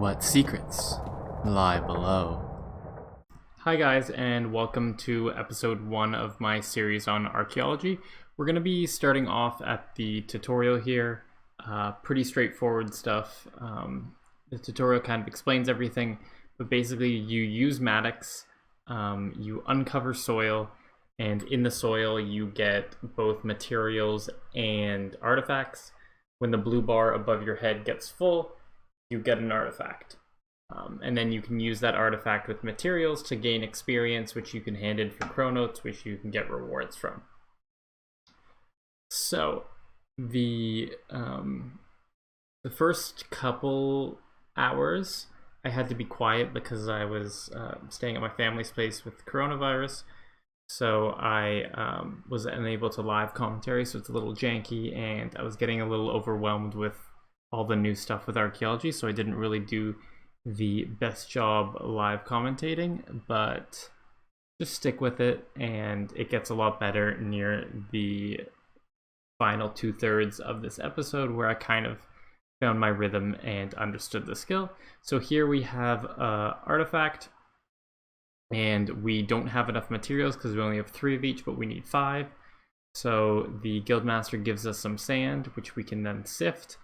What secrets lie below? Hi guys, and welcome to episode 1 of my series on archaeology. We're going to be starting off at the tutorial here. Pretty straightforward stuff. The tutorial kind of explains everything, but basically you use mattocks, you uncover soil, and in the soil you get both materials and artifacts. When the blue bar above your head gets full, you get an artifact. And then you can use that artifact with materials to gain experience, which you can hand in for chronotes, which you can get rewards from. So the first couple hours I had to be quiet because I was staying at my family's place with coronavirus. So I was unable to live commentary, so it's a little janky, and I was getting a little overwhelmed with all the new stuff with archaeology, so I didn't really do the best job live commentating, but just stick with it, and it gets a lot better near the final 2/3 of this episode, where I kind of found my rhythm and understood the skill. So here we have an artifact, and we don't have enough materials because we only have 3 of each, but we need 5. So the guildmaster gives us some sand, which we can then sift.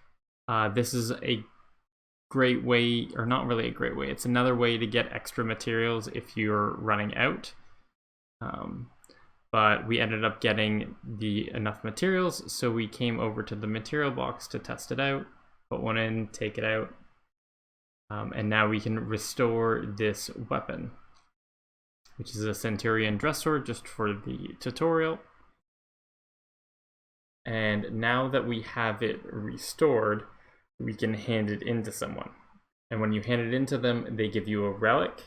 This is a great way, or not really a great way, it's another way to get extra materials if you're running out. But we ended up getting enough materials, so we came over to the material box to test it out, put one in, take it out, and now we can restore this weapon, which is a Centurion dress sword, just for the tutorial. And now that we have it restored, we can hand it into someone. And when you hand it into them, they give you a relic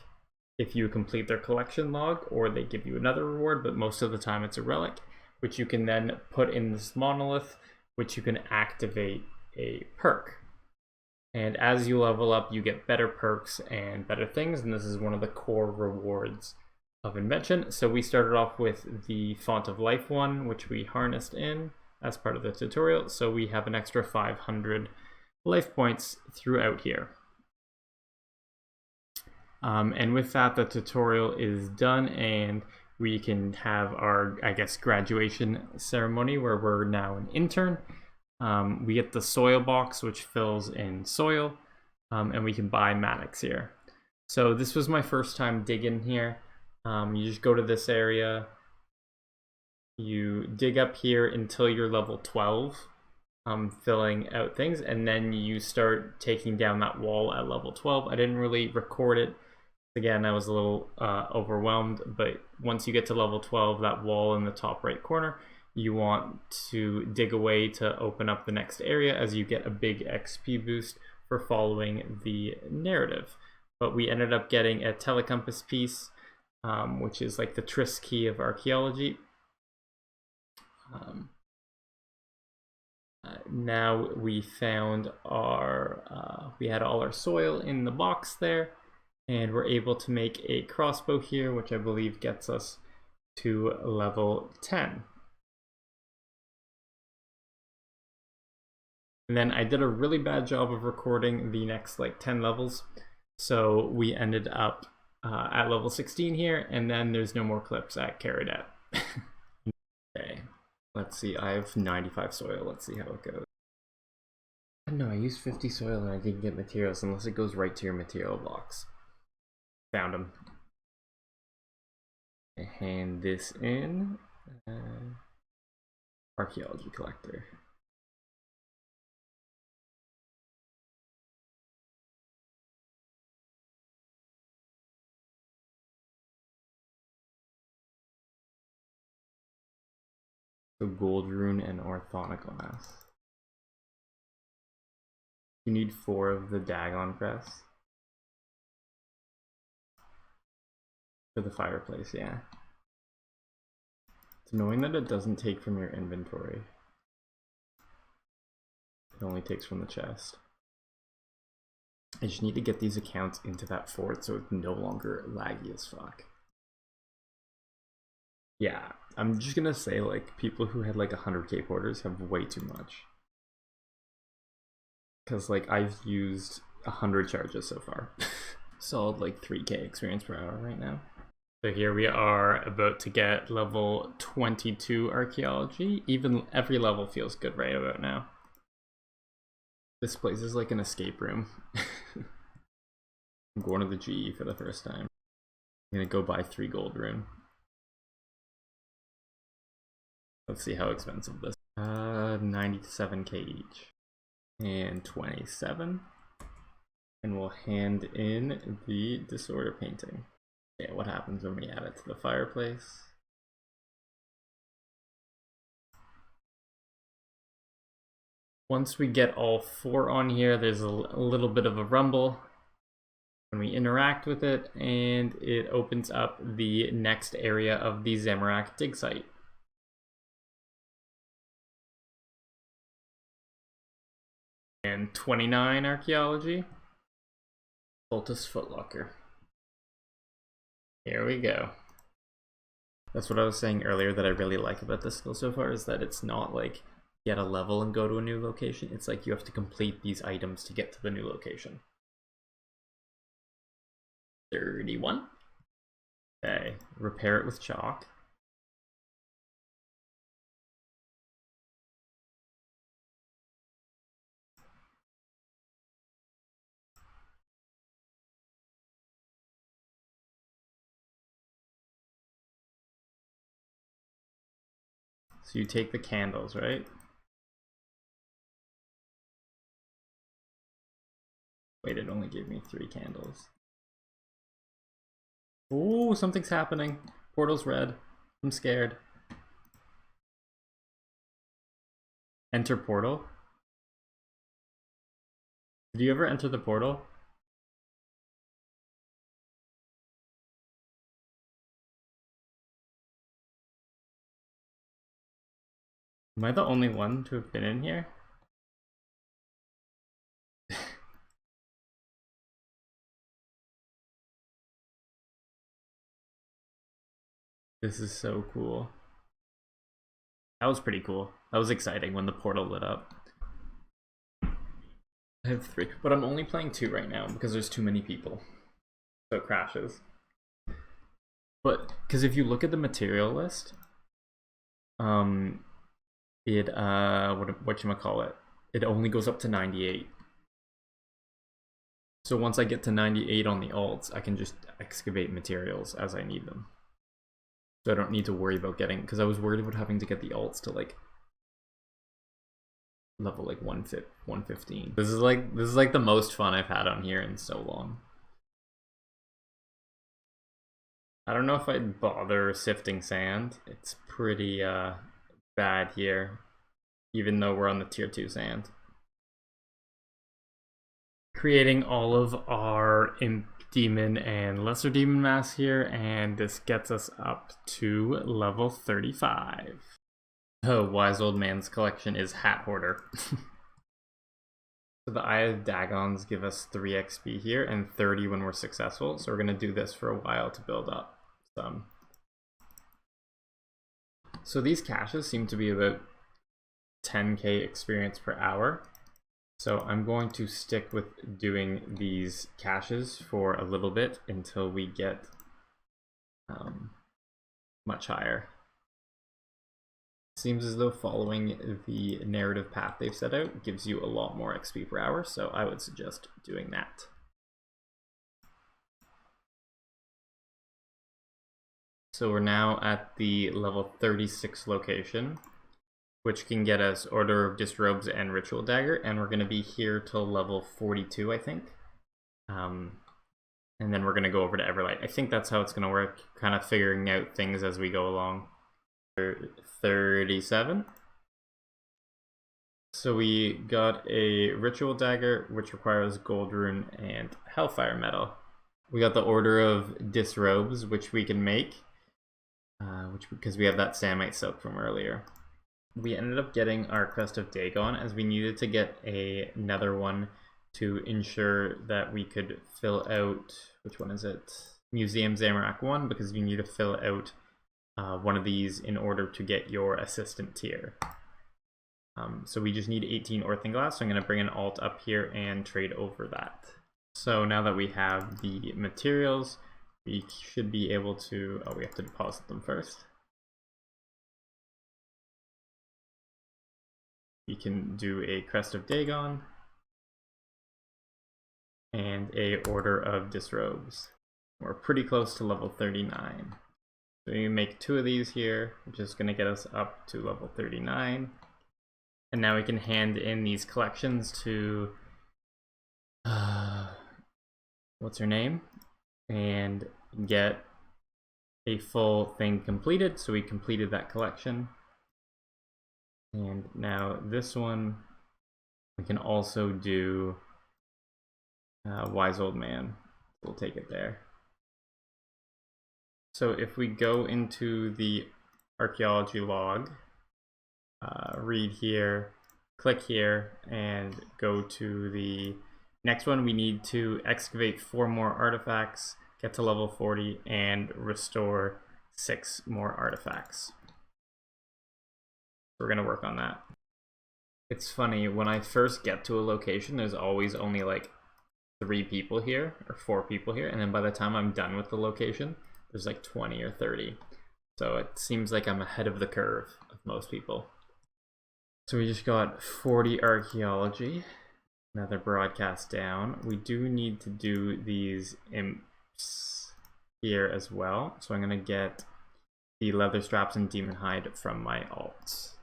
if you complete their collection log, or they give you another reward, but most of the time it's a relic, which you can then put in this monolith, which you can activate a perk. And as you level up, you get better perks and better things, and this is one of the core rewards of invention. So we started off with the Font of Life one, which we harnessed in as part of the tutorial, so we have an extra 500 life points throughout here. And with that, the tutorial is done, and we can have our, I guess, graduation ceremony, where we're now an intern. We get the soil box, which fills in soil, and we can buy mattocks here. So this was my first time digging here. You just go to this area, you dig up here until you're level 12, filling out things, and then you start taking down that wall at level 12. I didn't really record it. Again, I was a little overwhelmed, but once you get to level 12, that wall in the top right corner, you want to dig away to open up the next area, as you get a big XP boost for following the narrative. But we ended up getting a telecompass piece, which is like the Tris key of archaeology. Now we found we had all our soil in the box there, and we're able to make a crossbow here, which I believe gets us to level 10. And then I did a really bad job of recording the next like 10 levels, so we ended up at level 16 here, and then there's no more clips at carried out. Okay. Let's see, I have 95 soil. Let's see how it goes. No, I used 50 soil and I didn't get materials unless it goes right to your material box. Found them. I hand this in. Archaeology collector. So gold rune and orthonic glass. You need 4 of the Dagon crest for the fireplace, yeah. It's annoying that it doesn't take from your inventory. It only takes from the chest. I just need to get these accounts into that fort so it's no longer laggy as fuck. Yeah, I'm just gonna say, like, people who had like 100k porters have way too much. Because like I've used 100 charges so far. Solid like 3k experience per hour right now. So here we are about to get level 22 archaeology. Even every level feels good right about now. This place is like an escape room. I'm going to the GE for the first time. I'm gonna go buy 3 gold rune. Let's see how expensive this. 97k each. And 27. And we'll hand in the disorder painting. Yeah, what happens when we add it to the fireplace? Once we get all 4 on here, there's a little bit of a rumble when we interact with it, and it opens up the next area of the Zamorak dig site. And 29 archaeology. Voltus Footlocker. Here we go. That's what I was saying earlier that I really like about this skill so far, is that it's not like get a level and go to a new location. It's like you have to complete these items to get to the new location. 31. Okay, repair it with chalk. So you take the candles, right? Wait, it only gave me 3 candles. Oh, something's happening. Portal's red. I'm scared. Enter portal. Did you ever enter the portal? Am I the only one to have been in here? This is so cool. That was pretty cool. That was exciting when the portal lit up. I have 3, but I'm only playing 2 right now because there's too many people. So it crashes. But, because if you look at the material list, whatchamacallit, it only goes up to 98. So once I get to 98 on the alts, I can just excavate materials as I need them. So I don't need to worry about getting, because I was worried about having to get the alts to like level like 115. This is like the most fun I've had on here in so long. I don't know if I'd bother sifting sand. It's pretty bad here, even though we're on the tier 2 sand. Creating all of our imp demon and lesser demon mass here, and this gets us up to level 35. Oh, wise old man's collection is hat hoarder. So the Eye of Dagons give us 3 XP here and 30 when we're successful, so we're going to do this for a while to build up some. So these caches seem to be about 10k experience per hour. So I'm going to stick with doing these caches for a little bit until we get much higher. Seems as though following the narrative path they've set out gives you a lot more XP per hour, so I would suggest doing that. So we're now at the level 36 location, which can get us Order of Disrobes and Ritual Dagger, and we're going to be here till level 42, I think. And then we're going to go over to Everlight. I think that's how it's going to work, kind of figuring out things as we go along. 37. So we got a Ritual Dagger, which requires Gold Rune and Hellfire Metal. We got the Order of Disrobes, which we can make, because we have that Samite Silk from earlier. We ended up getting our Crest of Dagon as we needed to get another one to ensure that we could fill out, which one is it? Museum Zamorak 1, because you need to fill out one of these in order to get your assistant tier. So we just need 18 orthing glass. So I'm going to bring an alt up here and trade over that. So now that we have the materials, we should be able to, oh, we have to deposit them first. We can do a Crest of Dagon and a Order of Disrobes. We're pretty close to level 39. So we make 2 of these here, which is going to get us up to level 39. And now we can hand in these collections to, what's her name? And get a full thing completed. So we completed that collection. And now this one, we can also do Wise Old Man. We'll take it there. So if we go into the archaeology log, read here, click here, and go to the next one, we need to excavate 4 more artifacts, get to level 40, and restore 6 more artifacts. We're gonna work on that. It's funny, when I first get to a location, there's always only like 3 people here, or 4 people here, and then by the time I'm done with the location, there's like 20 or 30. So it seems like I'm ahead of the curve of most people. So we just got 40 archaeology, another broadcast down. We do need to do these imps here as well. So I'm gonna get the leather straps and demon hide from my alts.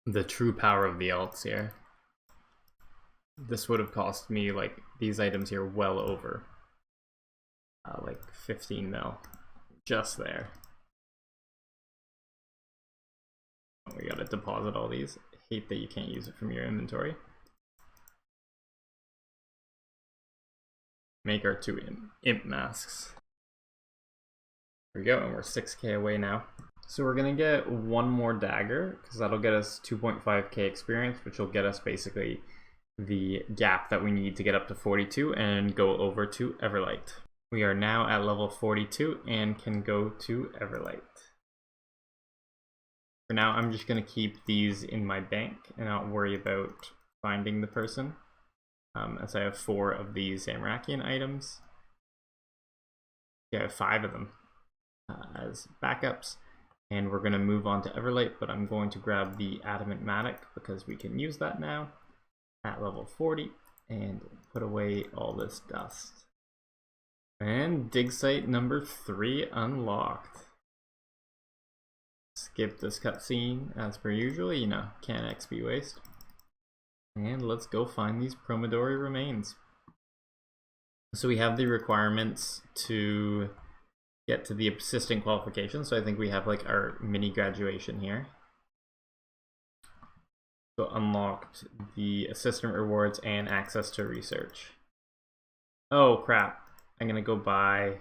The true power of the alts here. This would have cost me, like, these items here well over like 15 mil just there. We gotta deposit all these. I hate that you can't use it from your inventory. Make our 2 imp masks. There we go, and we're 6k away now. So we're gonna get 1 more dagger, because that'll get us 2.5k experience, which will get us basically the gap that we need to get up to 42 and go over to Everlight. We are now at level 42 and can go to Everlight. For now, I'm just going to keep these in my bank and not worry about finding the person, as I have 4 of these Zamrakian items. Yeah, I have 5 of them as backups, and we're going to move on to Everlight, but I'm going to grab the Adamant Matic because we can use that now at level 40 and put away all this dust. And dig site number 3 unlocked. Skip this cutscene as per usual, you know, can't XP waste. And let's go find these Promodori remains. So we have the requirements to get to the assistant qualification, so I think we have like our mini graduation here. So unlocked the assistant rewards and access to research. Oh crap. I'm gonna go buy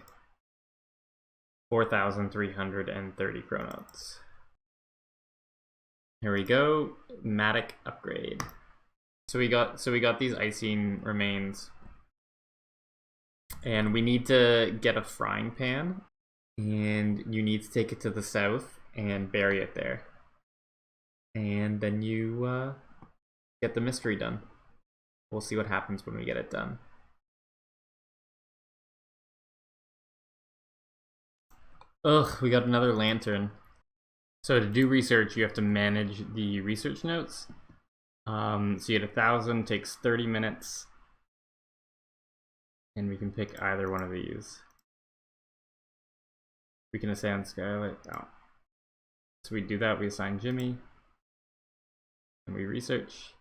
4,330 chronotes. Here we go, Matic upgrade. So we got these Icene remains, and we need to get a frying pan, and you need to take it to the south and bury it there, and then you get the mystery done. We'll see what happens when we get it done. Ugh, we got another lantern. So to do research, you have to manage the research notes. So you get 1,000, takes 30 minutes. And we can pick either one of these. We can assign Scarlet. Oh. So we do that, we assign Jimmy. And we research.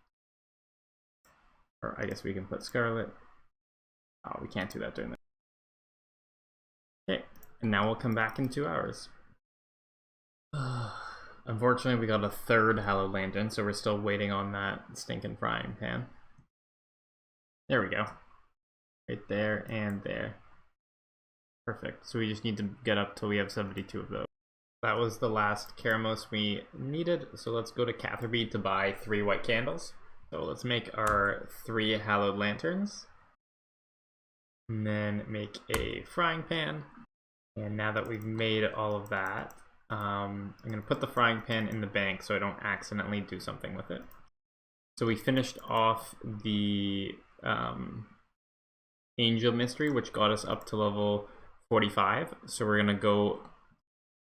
Or I guess we can put Scarlet. Oh, we can't do that during the... Okay. And now we'll come back in 2 hours. Unfortunately, we got a 3rd Hallowed Lantern, so we're still waiting on that stinking frying pan. There we go. Right there and there. Perfect. So we just need to get up till we have 72 of those. That was the last Keramos we needed, so let's go to Catherby to buy 3 white candles. So let's make our 3 Hallowed Lanterns. And then make a frying pan. And now that we've made all of that, I'm going to put the frying pan in the bank so I don't accidentally do something with it. So we finished off the Angel Mystery, which got us up to level 45. So we're going to go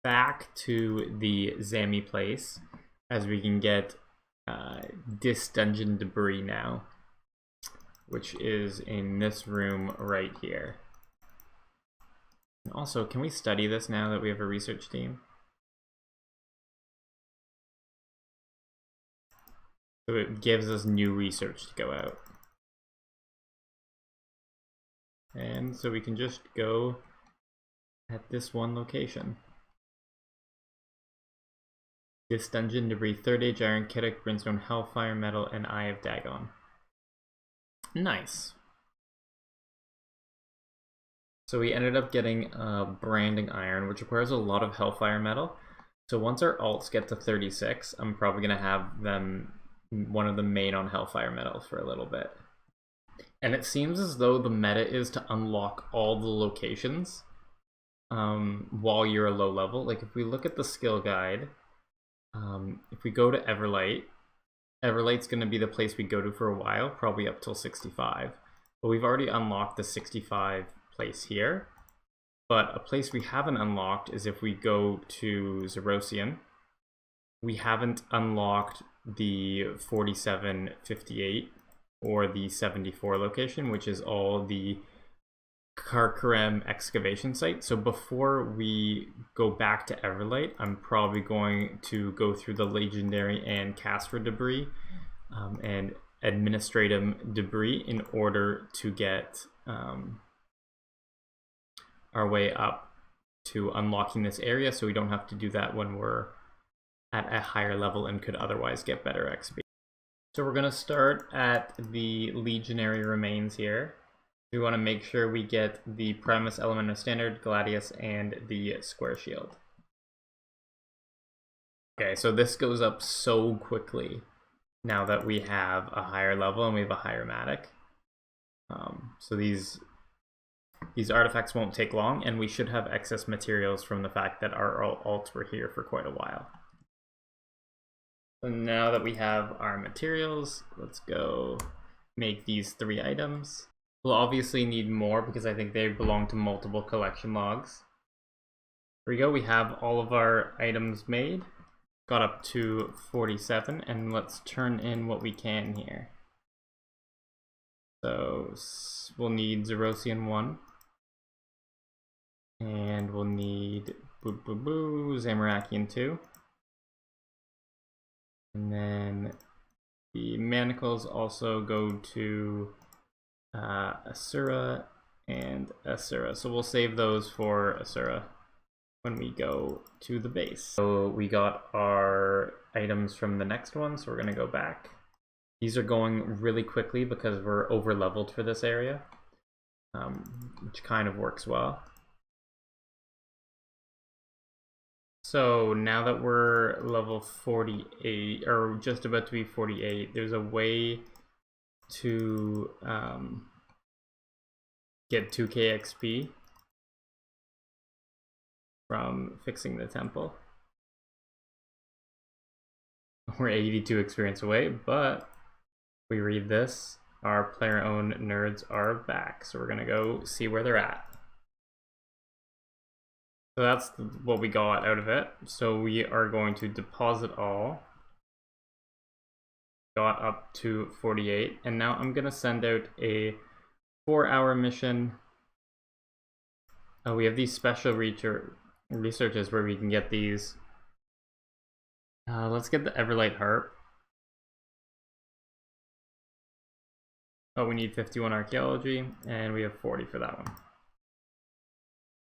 back to the Zami place as we can get this dungeon debris now, which is in this room right here. And also, can we study this now that we have a research team? So it gives us new research to go out. And so we can just go at this one location. This dungeon debris, Third Age Iron, Kiddick, Brimstone, Hellfire Metal, and Eye of Dagon. Nice. So we ended up getting Branding Iron, which requires a lot of Hellfire Metal. So once our alts get to 36, I'm probably going to have them, one of the main on Hellfire Metal for a little bit. And it seems as though the meta is to unlock all the locations while you're a low level. Like if we look at the skill guide, if we go to Everlight, Everlight's going to be the place we go to for a while, probably up till 65. But we've already unlocked the 65 place here. But a place we haven't unlocked is if we go to Zerosian. We haven't unlocked the 4758 or the 74 location, which is all the Karkarem excavation site. So before we go back to Everlight, I'm probably going to go through the legendary and Casper debris and administrative debris in order to get our way up to unlocking this area, so we don't have to do that when we're at a higher level and could otherwise get better XP. So we're going to start at the legionary remains here. We want to make sure we get the Primus Elemental Standard, Gladius, and the Square Shield. Okay, so this goes up so quickly now that we have a higher level and we have a higher Matic. So these artifacts won't take long, and we should have excess materials from the fact that our alts were here for quite a while. So now that we have our materials, let's go make these 3 items. We'll obviously need more because I think they belong to multiple collection logs. Here we go, we have all of our items made. Got up to 47, and let's turn in what we can here. So we'll need Zerosian 1. And we'll need Zamorakian 2. And then the manacles also go to Asura and Asura. So we'll save those for Asura when we go to the base. So we got our items from the next one, so we're going to go back. These are going really quickly because we're over leveled for this area, which kind of works well. So now that we're level 48, or just about to be 48, there's a way to get 2k XP from fixing the temple. We're 82 experience away, but we read this, our player-owned nerds are back. So we're gonna go see where they're at. So that's what we got out of it. So we are going to deposit all. Got up to 48, and now I'm gonna send out a 4-hour mission. We have these special researches where we can get these. Let's get the Everlight Harp. Oh, we need 51 Archaeology, and we have 40 for that one.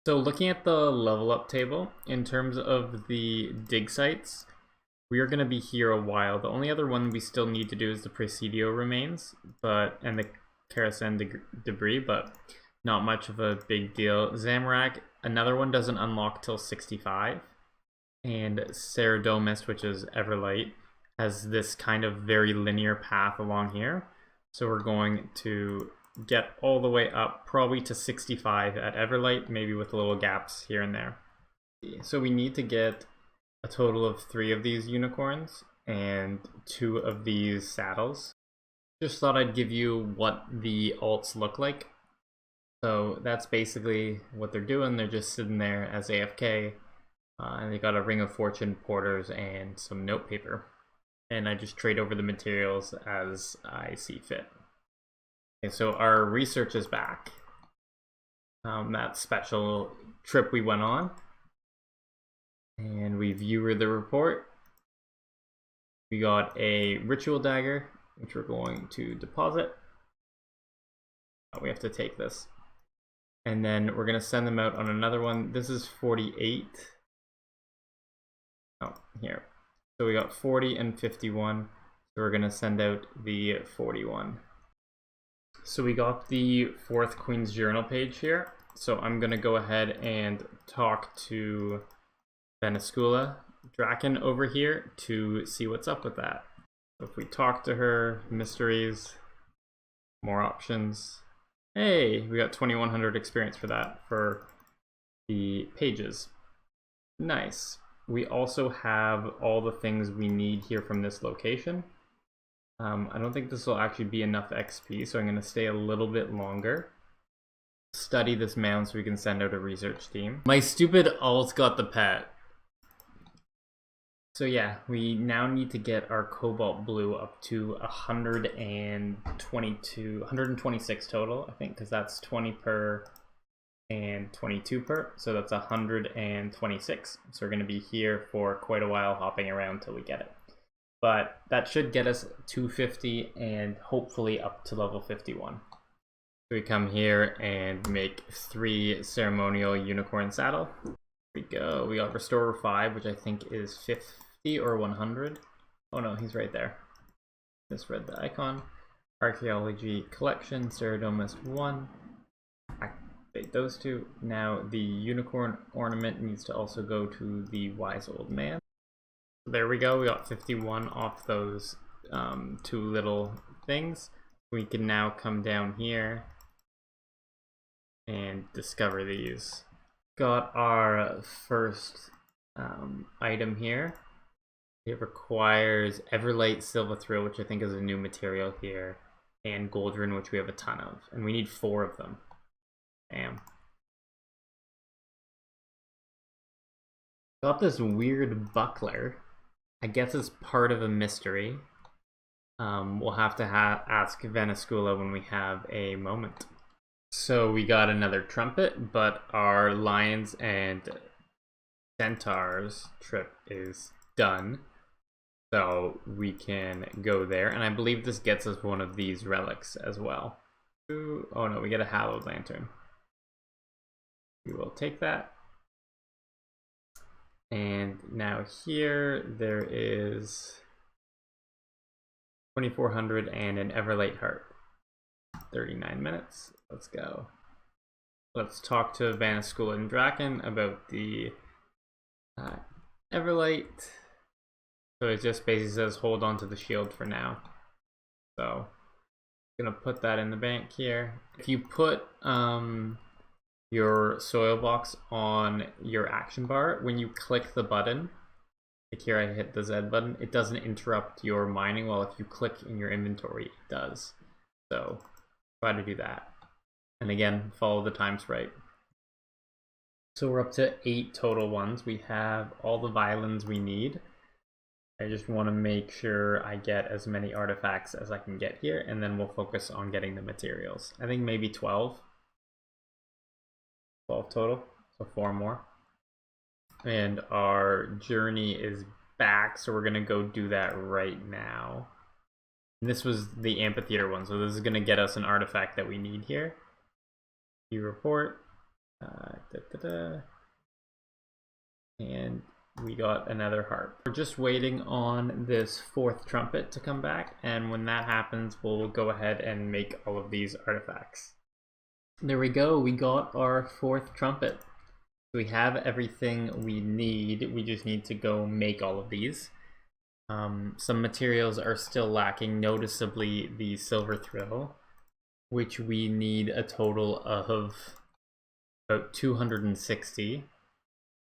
So looking at the level up table, in terms of the dig sites, we are going to be here a while. The only other one we still need to do is the Presidio remains, and the Karasen debris, but not much of a big deal. Zamorak, another one doesn't unlock till 65, and Ceradomus, which is Everlight, has this kind of very linear path along here. So we're going to get all the way up probably to 65 at Everlight, maybe with little gaps here and there. So we need to get a total of 3 of these unicorns and 2 of these saddles. Just thought I'd give you what the alts look like. So that's basically what they're doing. They're just sitting there as AFK, and they got a Ring of Fortune porters and some note paper. And I just trade over the materials as I see fit. Okay, so our research is back. That special trip we went on. And we view the report. We got a ritual dagger, which we're going to deposit. We have to take this. And then we're going to send them out on another one. This is 48. Oh, here. So we got 40 and 51. So we're going to send out the 41. So we got the 4th Queen's Journal page here. So I'm going to go ahead and talk to Venezuela Draken over here to see what's up with that. So if we talk to her, mysteries, more options. Hey, we got 2100 experience for that, for the pages. Nice. We also have all the things we need here from this location. I don't think this will actually be enough XP, so I'm going to stay a little bit longer. Study this mound so we can send out a research team. My stupid alt got the pet. So yeah, we now need to get our cobalt blue up to 126 total, I think, because that's 20 per and 22 per, so that's 126. So we're going to be here for quite a while, hopping around till we get it. But that should get us 250 and hopefully up to level 51. So we come here and make 3 ceremonial unicorn saddle. Here we go. We got Restorer 5, which I think is 50 or 100. Oh no, he's right there. Just read the icon. Archaeology collection, Ceradomist 1. Activate those 2. Now the unicorn ornament needs to also go to the wise old man. There we go, we got 51 off those 2 little things. We can now come down here and discover these. Got our first item here. It requires Everlight Silvathril, which I think is a new material here, and Goldrin, which we have a ton of, and we need 4 of them. Damn. Got this weird buckler. I guess it's part of a mystery. We'll have to ask Venezuela when we have a moment. So we got another trumpet, but our lions and centaurs trip is done. So we can go there, and I believe this gets us one of these relics as well. Ooh, oh no, we get a hallowed lantern. We will take that. And now here there is 2400 and an Everlight heart. 39 minutes. Let's go. Let's talk to Venezuela and Draken about the Everlight. So it just basically says hold on to the shield for now. So I'm gonna put that in the bank here. If you put your soil box on your action bar, when you click the button, like here I hit the Z button, it doesn't interrupt your mining, while if you click in your inventory, it does. So try to do that. And again, follow the time sprite. So we're up to 8 total ones. We have all the violins we need. I just want to make sure I get as many artifacts as I can get here, and then we'll focus on getting the materials. I think maybe 12. 12 total, so 4 more. And our journey is back, so we're gonna go do that right now. And this was the amphitheater one, so this is gonna get us an artifact that we need here. You report. And we got another harp. We're just waiting on this 4th trumpet to come back, and when that happens, we'll go ahead and make all of these artifacts. There we go, we got our 4th trumpet. We have everything we need, we just need to go make all of these. Some materials are still lacking, noticeably the Silvathril, which we need a total of about 260,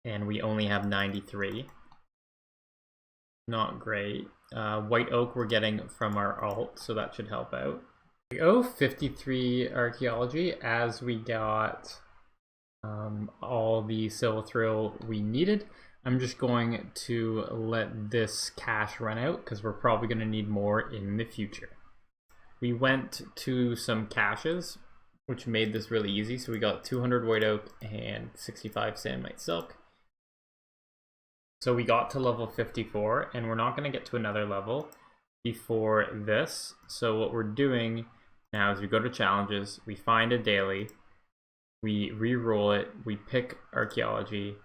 and we only have 93. not great. White oak we're getting from our alt, so that should help out. We owe 53 archaeology as we got all the silithrill we needed. I'm just going to let this cash run out because we're probably going to need more in the future. We went to some caches, which made this really easy. So we got 200 white oak and 65 sandmite silk. So we got to level 54, and we're not going to get to another level before this. So what we're doing now is we go to challenges, we find a daily, we re-roll it, we pick archaeology,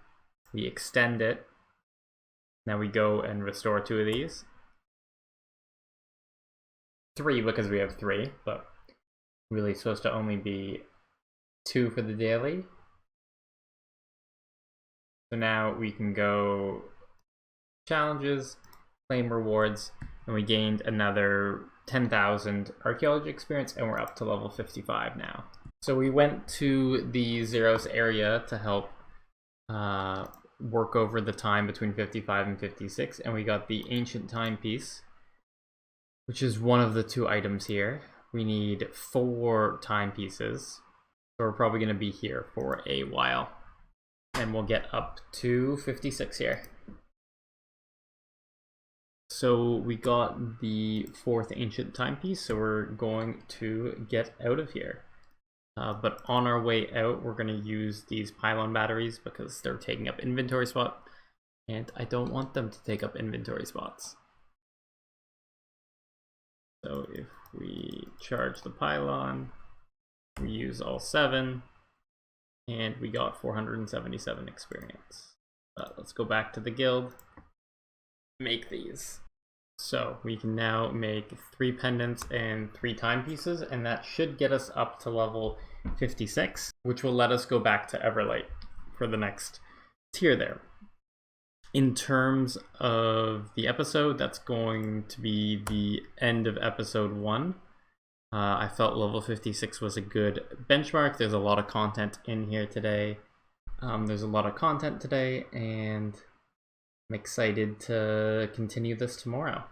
we extend it. Now we go and restore 2 of these. 3 because we have 3, but really it's supposed to only be 2 for the daily. So now we can go challenges, claim rewards, and we gained another 10,000 archaeology experience, and we're up to level 55 now. So we went to the Zeros area to help work over the time between 55 and 56, and we got the ancient timepiece, which is one of the 2 items here. We need 4 timepieces, so we're probably going to be here for a while, and we'll get up to 56 here. So we got the 4th ancient timepiece, so we're going to get out of here. But on our way out, we're going to use these pylon batteries because they're taking up inventory spot, and I don't want them to take up inventory spots. So if we charge the pylon, we use all 7, and we got 477 experience. But let's go back to the guild, make these. So we can now make 3 pendants and 3 timepieces, and that should get us up to level 56, which will let us go back to Everlight for the next tier there. In terms of the episode, that's going to be the end of episode 1. I felt level 56 was a good benchmark. There's a lot of content in here today. And I'm excited to continue this tomorrow.